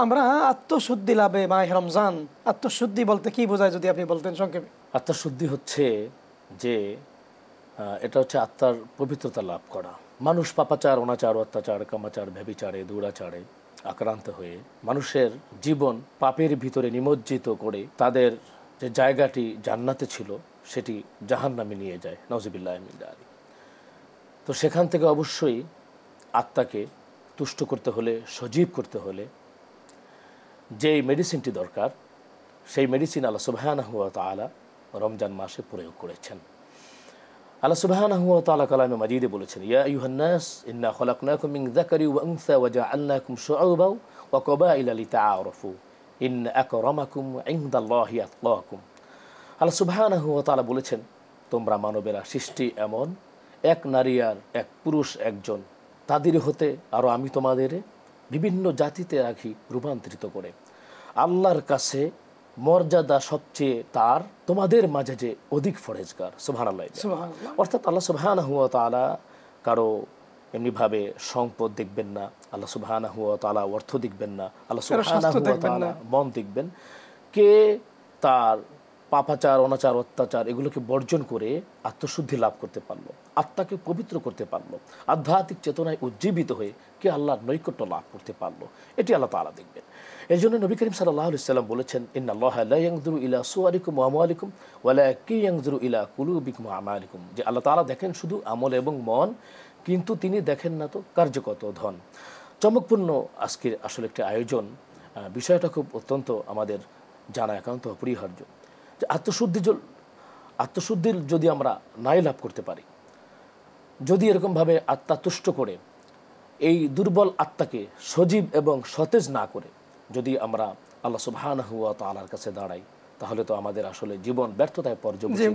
আমরা আত্মশুদ্ধি লাভে মাহে রমজান, আত্মশুদ্ধি বলতে কি বোঝায় যদি আপনি বলতেন সংক্ষেপে? আত্মশুদ্ধি হচ্ছে যে এটা হচ্ছে আত্মার পবিত্রতা লাভ করা। মানুষ পাপাচার, অনাচার, অত্যাচার, কামাচার, ব্যভিচারে, দুরাচারে আক্রান্ত হয়ে মানুষের জীবন পাপের ভিতরে নিমজ্জিত করে তাদের যে জায়গাটি জান্নাতে ছিল সেটি জাহান্নামে নিয়ে যায়, নাউযুবিল্লাহ মিন যালিক। তো সেখান থেকে অবশ্যই আত্মাকে তুষ্ট করতে হলে, সজীব করতে হলে যেই মেডিসিনটি দরকার সেই মেডিসিন আল্লাহ সুবহানাহু ওয়া তাআলা রমজান মাসে প্রয়োগ করেছেন। আল্লাহ সুবহানাহু ওয়া তাআলা কালামে মাজিদে বলেছেন, ইয়া আইয়ুহান নাস ইন্না খলাকনাকুম মিন যাকারি ওয়া উনসা ওয়া জাআলনাকুম শুউবাও ওয়া ক্বাবাইলা লিতাআরাফু ইন্না আকরামাকুম ইনদাল্লাহি আতকাকুম। আল্লাহ সুবহানাহু ওয়া তাআলা বলেছেন, তোমরা মানবেরা সৃষ্টি এমন, এক নারী আর এক পুরুষ একজন, তাদের হতে আরও আমি তোমাদের বিভিন্ন জাতিতে রাখি রূপান্তরিত করে। আল্লাহর কাছে মর্যাদা সবচেয়ে তার, তোমাদের মাঝে যে অধিক ফরেজগার। সুবহানাল্লাহ। অর্থাৎ আল্লাহ সুবহানাহু ওয়া তাআলা কারো এমনিভাবে সম্পদ দেখবেন না, আল্লাহ সুবহানাহু ওয়া তাআলা অর্থ দেখবেন না, আল্লাহ সুবহানাহু ওয়া তাআলা মন দেখবেন। কে তার পাপাচার, অনাচার, অত্যাচার এগুলোকে বর্জন করে আত্মশুদ্ধি লাভ করতে পারলো, আত্মাকে পবিত্র করতে পারলো, আধ্যাত্মিক চেতনায় উজ্জীবিত হয়ে কে আল্লাহর নৈকট্য লাভ করতে পারলো, এটি আল্লাহ তাআলা দেখবেন। এই জন্য নবী করিম সাল্লাল্লাহু আলাইহি ওয়াসাল্লাম বলেছেন, ইন্নাল্লাহা লা ইয়ানজুরু ইলা সুওয়ারিকুম ওয়া আমওয়ালিকুম ওয়ালাকিন ইয়ানজুরু ইলা কুলুবিকুম ওয়া আমালিকুম। যে আল্লাহ তাআলা দেখেন শুধু আমল এবং মন, কিন্তু তিনি দেখেন না তো কার্যকত ধন। চমকপূর্ণ আজকের আসলে একটি আয়োজন। বিষয়টা খুব অত্যন্ত আমাদের জানা একান্ত অপরিহার্য যে আত্মশুদ্ধির যদি আমরা নাই লাভ করতে পারি, যদি এরকমভাবে আত্মা তুষ্ট করে এই দুর্বল আত্মাকে সজীব এবং সতেজ না করে যদি আমরা আল্লাহ সুবহানাহু ওয়া তাআলার কাছে দাঁড়াই, তাহলে তো আমাদের আসলে জীবন ব্যর্থতায় পর্যবেসিত।